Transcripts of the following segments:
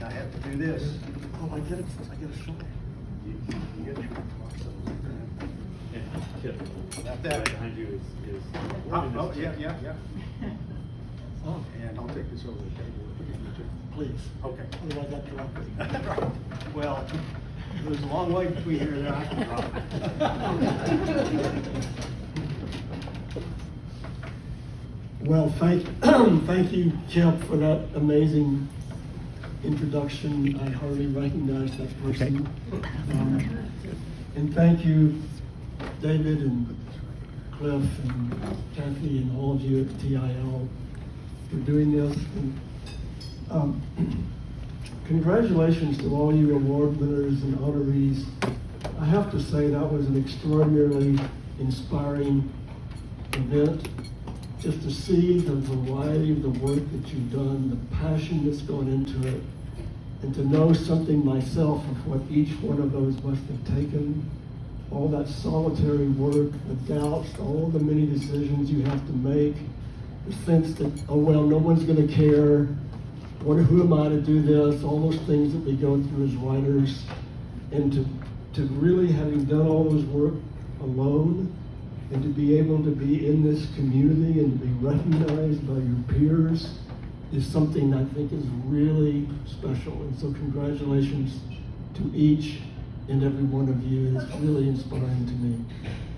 right, I have to do this. Oh, I get a shot. You get your- About that. Right behind you is Oh, yeah. Oh, And I'll take this over the table. please. Okay. Otherwise I drop it. Well, there's a long way between here and there. I can drop it. Well, thank you, Kemp, for that amazing introduction. I hardly recognized that person. And thank you, David and Cliff and Kathy and all of you at TIL for doing this. And, congratulations to all you award winners and honorees. I have to say that was an extraordinarily inspiring event. Just to see the variety of the work that you've done, the passion that's gone into it, and to know something myself of what each one of those must have taken, all that solitary work, the doubts, all the many decisions you have to make, the sense that, oh well, no one's gonna care, who am I to do this, all those things that we go through as writers, and to really having done all those work alone, and to be able to be in this community and to be recognized by your peers is something I think is really special. And so congratulations to each and every one of you. It's really inspiring to me.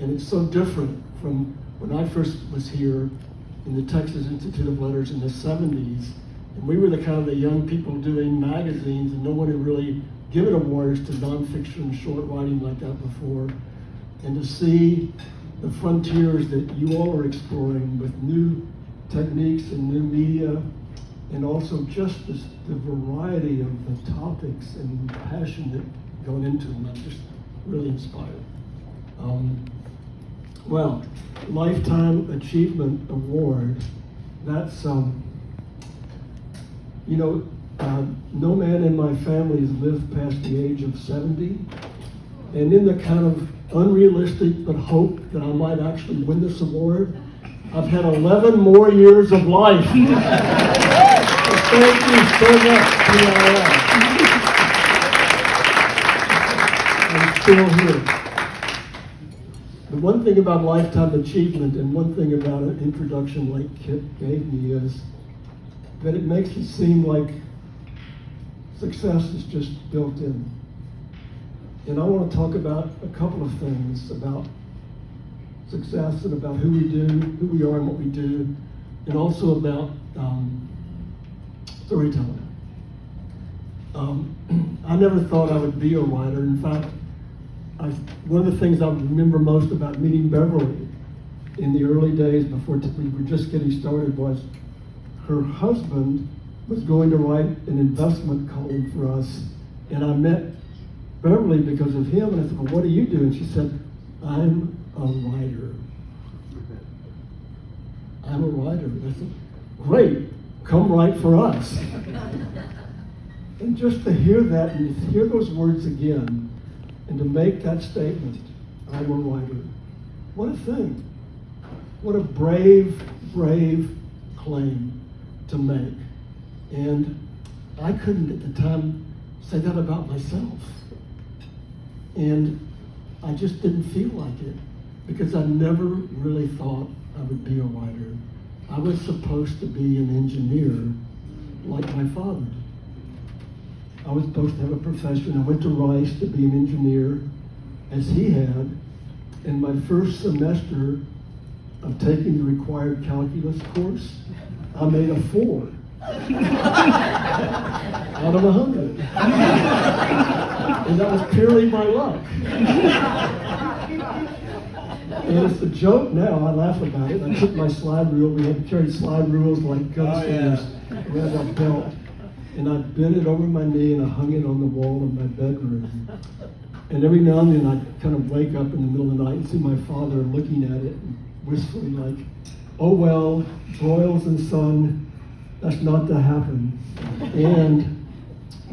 And it's so different from when I first was here in the Texas Institute of Letters in the 70s. And we were the kind of the young people doing magazines, and no one had really given awards to nonfiction and short writing like that before. And to see the frontiers that you all are exploring with new techniques and new media, and also just the variety of the topics and passion that go into them. I'm just really inspired. Well, Lifetime Achievement Award, that's, no man in my family has lived past the age of 70, and in the kind of unrealistic but hope that I might actually win this award, I've had 11 more years of life. So thank you so much, TIL. I'm still here. The one thing about lifetime achievement and one thing about an introduction like Kip gave me is that it makes it seem like success is just built in. And I want to talk about a couple of things about success and about who we are and what we do, and also about storytelling. I never thought I would be a writer. In fact, one of the things I remember most about meeting Beverly in the early days before we were just getting started was her husband was going to write an investment column for us, and I met Beverly because of him, and I said, well, what do you do? And she said, I'm a writer. I'm a writer. And I said, great, come write for us. And just to hear that and to hear those words again, and to make that statement, I'm a writer. What a thing. What a brave, brave claim to make. And I couldn't at the time say that about myself. And I just didn't feel like it because I never really thought I would be a writer. I was supposed to be an engineer like my father. I was supposed to have a profession. I went to Rice to be an engineer as he had. In my first semester of taking the required calculus course, I made a 4 out of 100. And that was purely by luck. And it's a joke now, I laugh about it. I took my slide rule, we had to carry slide rules like gunslingers around our belt. And I bent it over my knee and I hung it on the wall of my bedroom. And every now and then I'd kind of wake up in the middle of the night and see my father looking at it and wistfully like, oh well, Broyles and Son, that's not to happen. And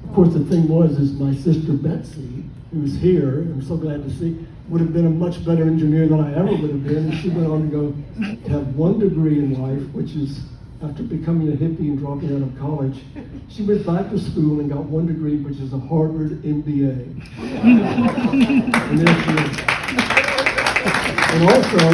of course the thing is my sister Betsy, who's here, I'm so glad to see, would have been a much better engineer than I ever would have been. And she went on to go to have 1 degree in life, which is after becoming a hippie and dropping out of college, she went back to school and got 1 degree, which is a Harvard MBA. And there she is. And also,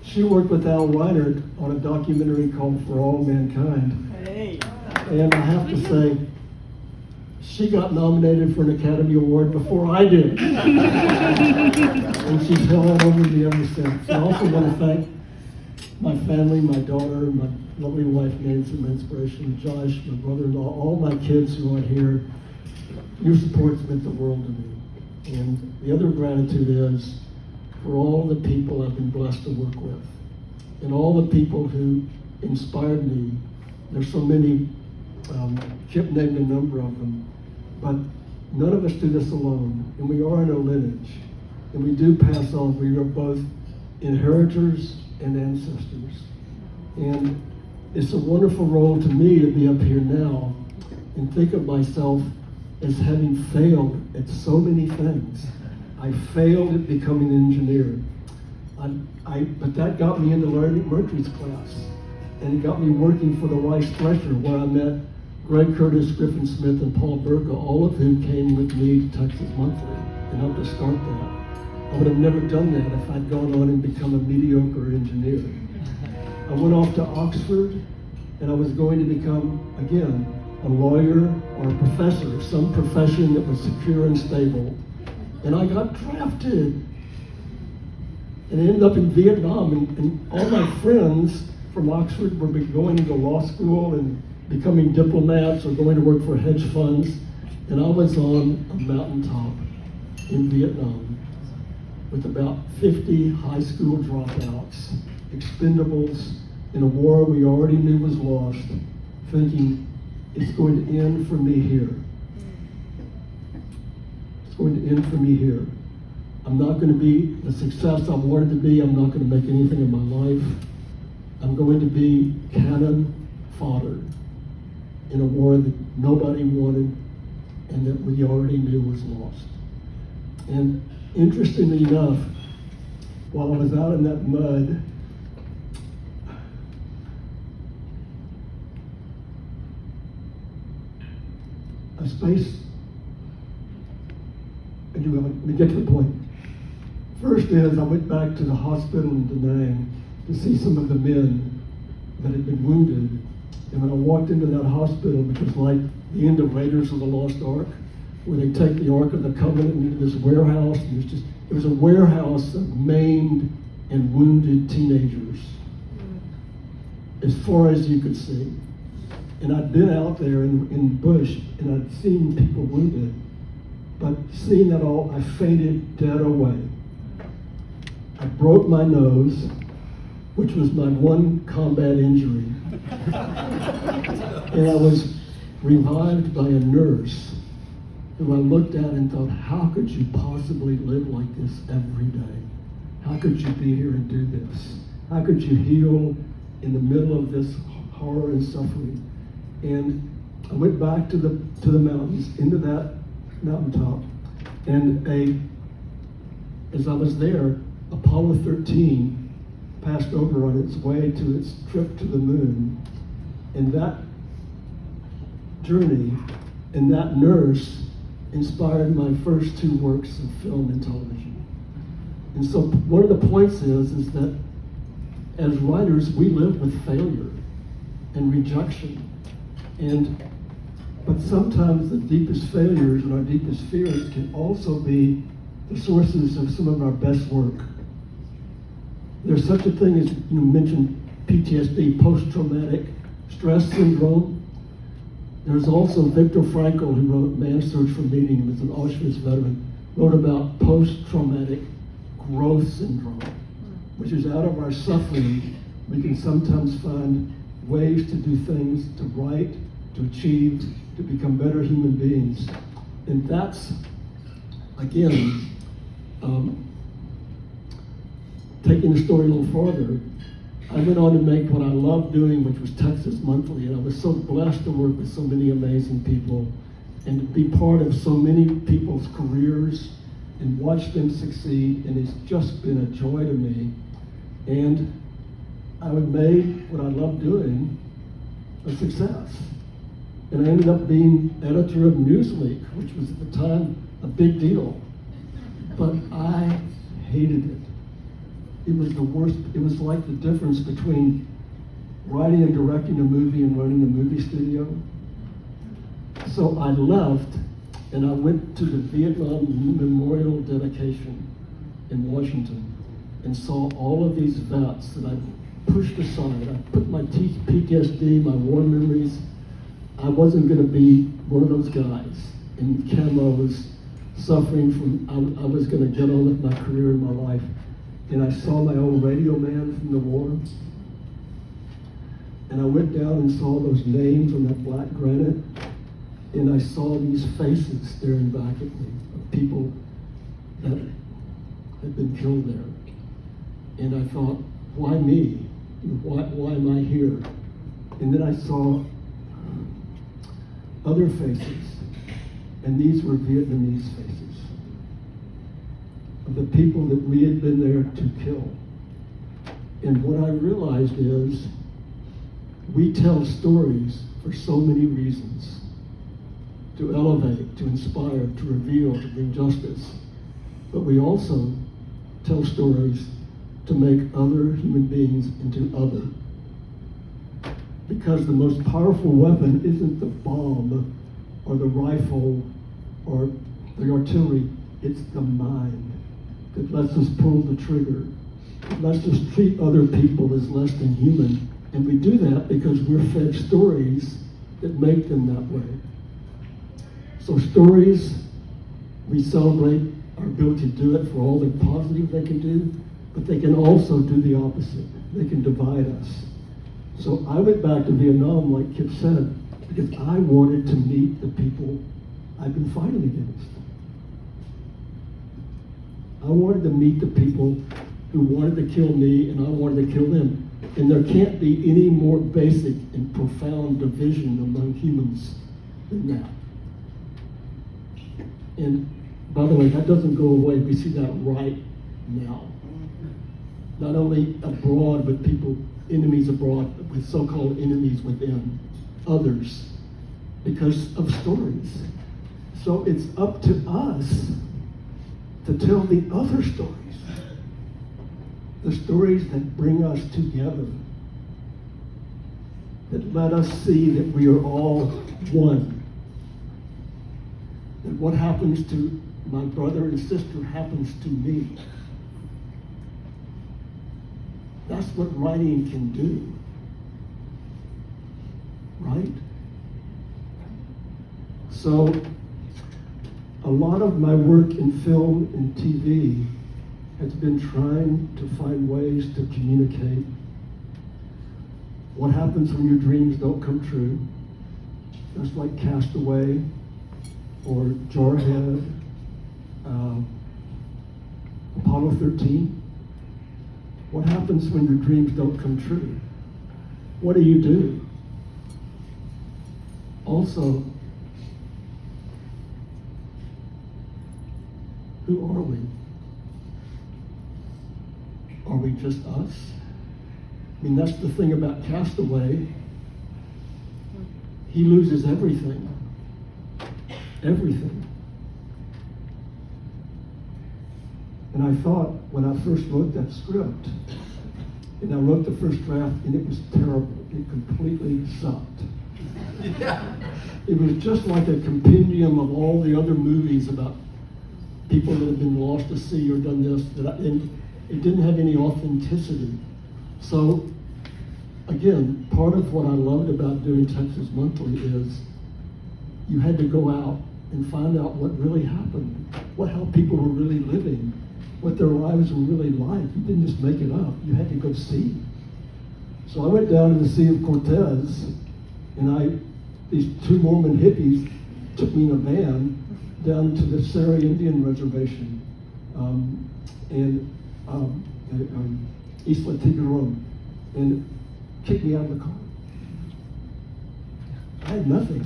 she worked with Al Reinert on a documentary called For All Mankind. Hey. And I have to say, she got nominated for an Academy Award before I did. And she's held on over me ever since. I also want to thank my family, my daughter, my lovely wife Nancy, my inspiration, Josh, my brother-in-law, all my kids who are here. Your support's meant the world to me. And the other gratitude is for all the people I've been blessed to work with, and all the people who inspired me. There's so many, Chip named a number of them, but none of us do this alone, and we are in a lineage, and we do pass on. We are both inheritors and ancestors, and it's a wonderful role to me to be up here now and think of myself as having failed at so many things. I failed at becoming an engineer, but that got me into learning Mercury's class, and it got me working for the Rice Thresher, where I met Greg Curtis, Griffin Smith, and Paul Burka, all of whom came with me to Texas Monthly and helped us start that. I would have never done that if I'd gone on and become a mediocre engineer. I went off to Oxford, and I was going to become, again, a lawyer or a professor, some profession that was secure and stable. And I got drafted. And I ended up in Vietnam, and all my friends from Oxford were going to law school and becoming diplomats or going to work for hedge funds. And I was on a mountaintop in Vietnam with about 50 high school dropouts, expendables, in a war we already knew was lost, thinking, it's going to end for me here. It's going to end for me here. I'm not going to be the success I wanted to be. I'm not going to make anything of my life. I'm going to be cannon fodder in a war that nobody wanted and that we already knew was lost. And interestingly enough, while I was out in that mud, let me get to the point. First is, I went back to the hospital in Da Nang to see some of the men that had been wounded. And when I walked into that hospital, which was like the end of Raiders of the Lost Ark, where they take the Ark of the Covenant into this warehouse, and it was a warehouse of maimed and wounded teenagers, as far as you could see. And I'd been out there in bush, and I'd seen people wounded, but seeing that all, I fainted dead away. I broke my nose, which was my one combat injury. And I was revived by a nurse who I looked at and thought, how could you possibly live like this every day? How could you be here and do this? How could you heal in the middle of this horror and suffering? And I went back to the mountains, into that mountaintop, and as I was there, Apollo 13 passed over on its way to its trip to the moon, and that journey and that nurse inspired my first 2 works of film and television. And so one of the points is that as writers, we live with failure and rejection. But sometimes the deepest failures and our deepest fears can also be the sources of some of our best work. There's such a thing as, you mentioned PTSD, post-traumatic stress syndrome. There's also Viktor Frankl, who wrote Man's Search for Meaning, who was an Auschwitz veteran, wrote about post-traumatic growth syndrome, which is out of our suffering, we can sometimes find ways to do things, to write, to achieve, to become better human beings. And that's, again, taking the story a little farther, I went on to make what I loved doing, which was Texas Monthly, and I was so blessed to work with so many amazing people and to be part of so many people's careers and watch them succeed, and it's just been a joy to me. And I would made what I loved doing a success. And I ended up being editor of Newsweek, which was at the time a big deal. But I hated it. It was the worst. It was like the difference between writing and directing a movie and running a movie studio. So I left and I went to the Vietnam Memorial Dedication in Washington and saw all of these vets that I pushed aside. I put my PTSD, my war memories. I wasn't going to be one of those guys in camos suffering from, I was going to get on with my career and my life. And I saw my old radio man from the war. And I went down and saw those names on that black granite. And I saw these faces staring back at me of people that had been killed there. And I thought, why me? Why am I here? And then I saw other faces. And these were Vietnamese faces of the people that we had been there to kill. And what I realized is we tell stories for so many reasons. To elevate, to inspire, to reveal, to bring justice. But we also tell stories to make other human beings into other. Because the most powerful weapon isn't the bomb or the rifle or the artillery, it's the mind that lets us pull the trigger. It lets us treat other people as less than human. And we do that because we're fed stories that make them that way. So stories, we celebrate our ability to do it for all the positive they can do, but they can also do the opposite. They can divide us. So I went back to Vietnam, like Kip said, because I wanted to meet the people I've been fighting against. I wanted to meet the people who wanted to kill me, and I wanted to kill them. And there can't be any more basic and profound division among humans than that. And by the way, that doesn't go away. We see that right now. Not only abroad, but people, enemies abroad, but with so-called enemies within, others, because of stories. So it's up to us to tell the other stories, the stories that bring us together, that let us see that we are all one. That what happens to my brother and sister happens to me. That's what writing can do. Right? So, a lot of my work in film and TV has been trying to find ways to communicate what happens when your dreams don't come true. Just like Castaway, or Jarhead, Apollo 13. What happens when your dreams don't come true? What do? Also, who are we? Are we just us? I mean, that's the thing about Castaway. He loses everything. Everything. And I thought when I first wrote that script, and I wrote the first draft, and it was terrible. It completely sucked. It was just like a compendium of all the other movies about people that have been lost to sea or done this, and it didn't have any authenticity. So, again, part of what I loved about doing Texas Monthly is you had to go out and find out what really happened, how people were really living, what their lives were really like. You didn't just make it up. You had to go see. So I went down to the Sea of Cortez, and these two Mormon hippies took me in a van down to the Seri Indian Reservation in Isla Tiburon, and kicked me out of the car. I had nothing.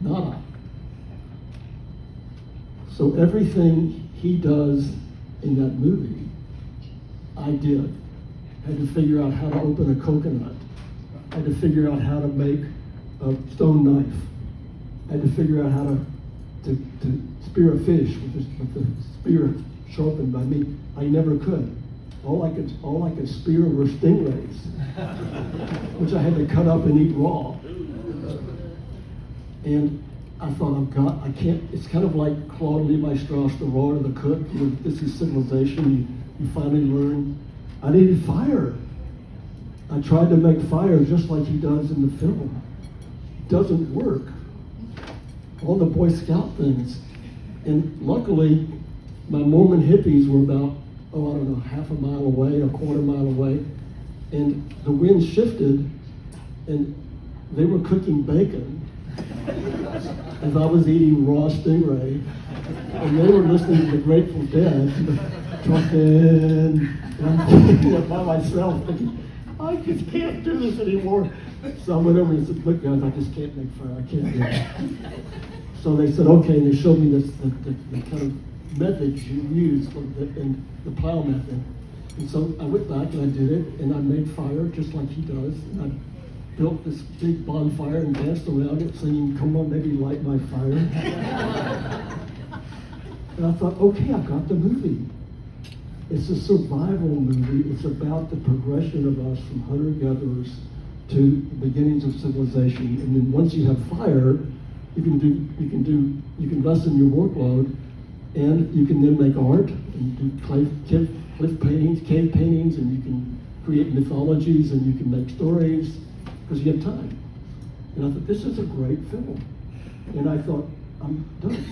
Nada. So everything he does in that movie, I did. I had to figure out how to open a coconut. I had to figure out how to make a stone knife. I had to figure out how to spear a fish with the spear sharpened by me. I never could. All I could spear were stingrays, which I had to cut up and eat raw. And I thought, I can't. It's kind of like Claude Levi-Strauss, The Roar of the Cook. This is civilization. You finally learn. I needed fire. I tried to make fire just like he does in the film. It doesn't work. All the Boy Scout things. And luckily, my Mormon hippies were about, I don't know, half a mile away, a quarter mile away. And the wind shifted, and they were cooking bacon as I was eating raw stingray. And they were listening to the Grateful Dead, talking, and I'm thinking it by myself, thinking, I just can't do this anymore. So I went over and said, look guys, I just can't make fire, I can't do it. So they said, okay, and they showed me the kind of methods you use and the plow method. And so I went back and I did it, and I made fire just like he does. And I built this big bonfire and danced around it singing, come on baby, light my fire. And I thought, okay, I've got the movie. It's a survival movie. It's about the progression of us from hunter-gatherers to the beginnings of civilization. And then once you have fire, you can lessen your workload, and you can then make art and do cliff paintings, cave paintings, and you can create mythologies, and you can make stories because you have time. And I thought, this is a great film. And I thought, I'm done.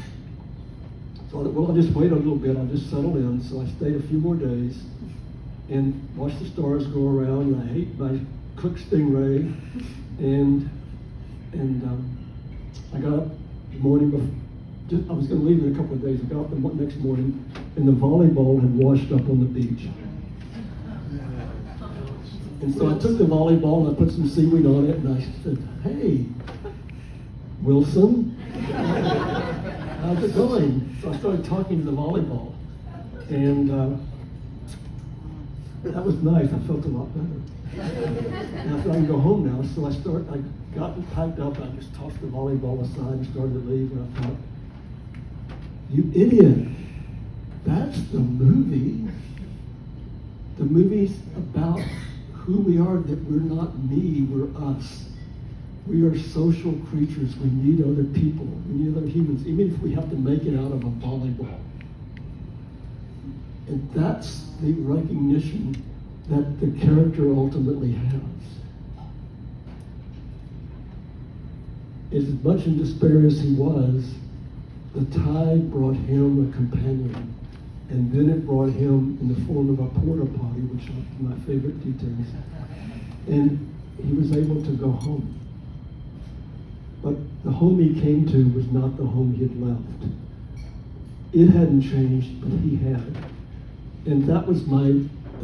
So I thought, well, I'll just wait a little bit. I'll just settle in. So I stayed a few more days and watched the stars go around. And I ate my cooked stingray, and I got up the morning before. I was going to leave in a couple of days. I got up the next morning, and the volleyball had washed up on the beach. And so I took the volleyball and I put some seaweed on it, and I said, hey, Wilson, how's it going? So I started talking to the volleyball, and that was nice. I felt a lot better. And I thought I can go home now. So I got packed up, I just tossed the volleyball aside and started to leave, and I thought, you idiot, that's the movie. The movie's about who we are, that we're not me, we're us. We are social creatures. We need other people. We need other humans, even if we have to make it out of a volleyball. And that's the recognition that the character ultimately has. As much in despair as he was, the tide brought him a companion. And then it brought him in the form of a porta potty, which are my favorite details. And he was able to go home. But the home he came to was not the home he had left. It hadn't changed, but he had. And that was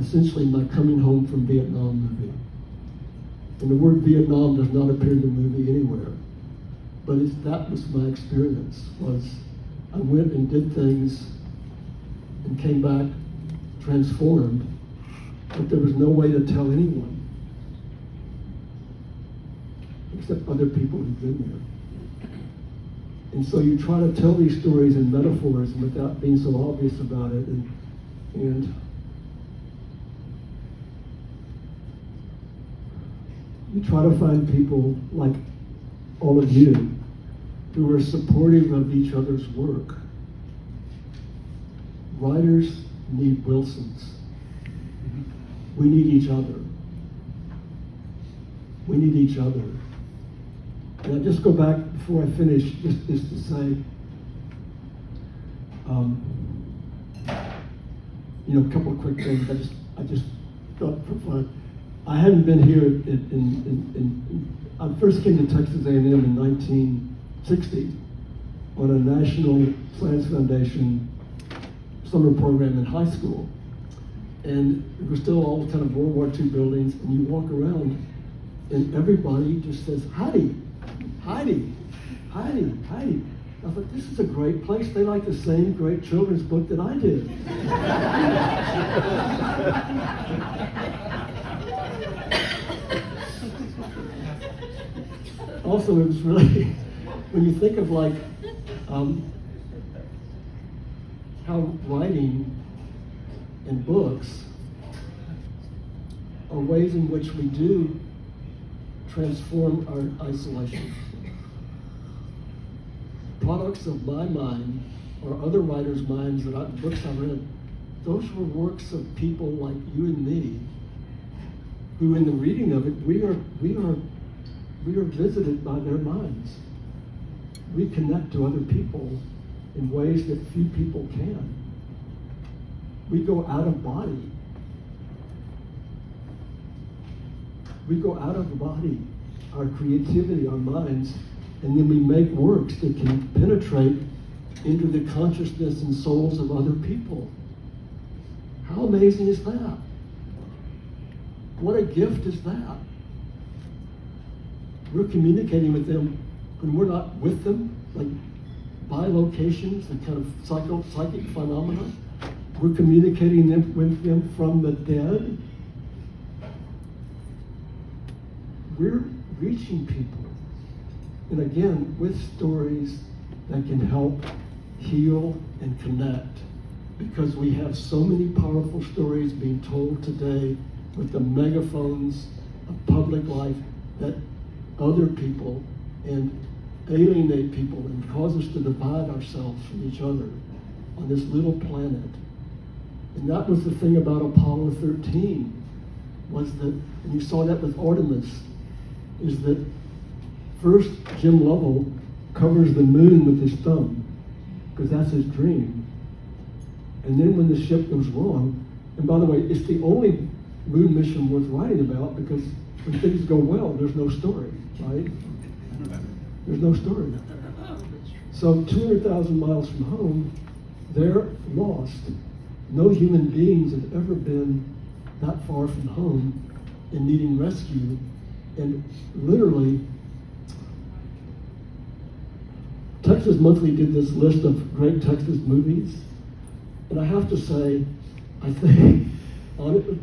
essentially my coming home from Vietnam movie. And the word Vietnam does not appear in the movie anywhere. But that was my experience, was I went and did things and came back transformed, but there was no way to tell anyone except other people who've been there. And so you try to tell these stories in metaphors and without being so obvious about it, and you try to find people like all of you who are supportive of each other's work. Writers need Wilsons. We need each other. We need each other. And I just go back before I finish, just to say, a couple of quick things. I just thought for fun. I hadn't been here I first came to Texas A&M in 1960 on a National Science Foundation summer program in high school. And it was still all kind of World War II buildings, and you walk around and everybody just says, Heidi, Heidi, Heidi, Heidi. I thought, this is a great place. They like the same great children's book that I did. also, it was really, when you think of like, how writing and books are ways in which we do transform our isolation. Products of my mind or other writers' minds books I read, those were works of people like you and me, who in the reading of it, we are visited by their minds. We connect to other people in ways that few people can. We go out of body. We go out of the body, our creativity, our minds, and then we make works that can penetrate into the consciousness and souls of other people. How amazing is that? What a gift is that? We're communicating with them when we're not with them, like bilocations, the kind of psychic phenomena. We're communicating with them from the dead. We're reaching people. And again, with stories that can help heal and connect. Because we have so many powerful stories being told today with the megaphones of public life that other people and alienate people and cause us to divide ourselves from each other on this little planet. And that was the thing about Apollo 13, was that, and you saw that with Artemis, is that first Jim Lovell covers the moon with his thumb, because that's his dream. And then when the ship goes wrong, and by the way, it's the only moon mission worth writing about, because when things go well, there's no story, right? There's no story. So 200,000 miles from home, they're lost. No human beings have ever been that far from home and needing rescue. And literally, Texas Monthly did this list of great Texas movies. And I have to say, I think,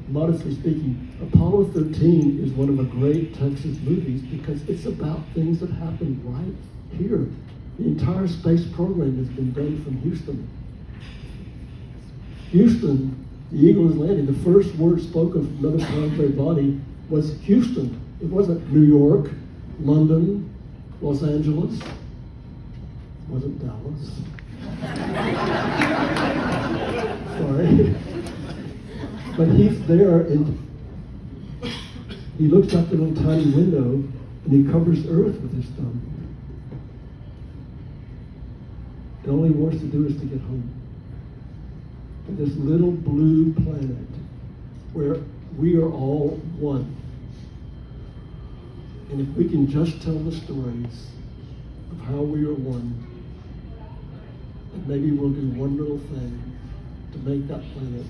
modestly speaking, Apollo 13 is one of the great Texas movies because it's about things that happened right here. The entire space program has been done from Houston. Houston, the Eagle is landing. The first word spoken from another planetary body was Houston. It wasn't New York, London, Los Angeles. It wasn't Dallas. Sorry. But he's there and he looks out the little tiny window and he covers Earth with his thumb. And all he wants to do is to get home. And this little blue planet where we are all one. And if we can just tell the stories of how we are one, and maybe we'll do one little thing to make that planet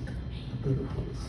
a better place.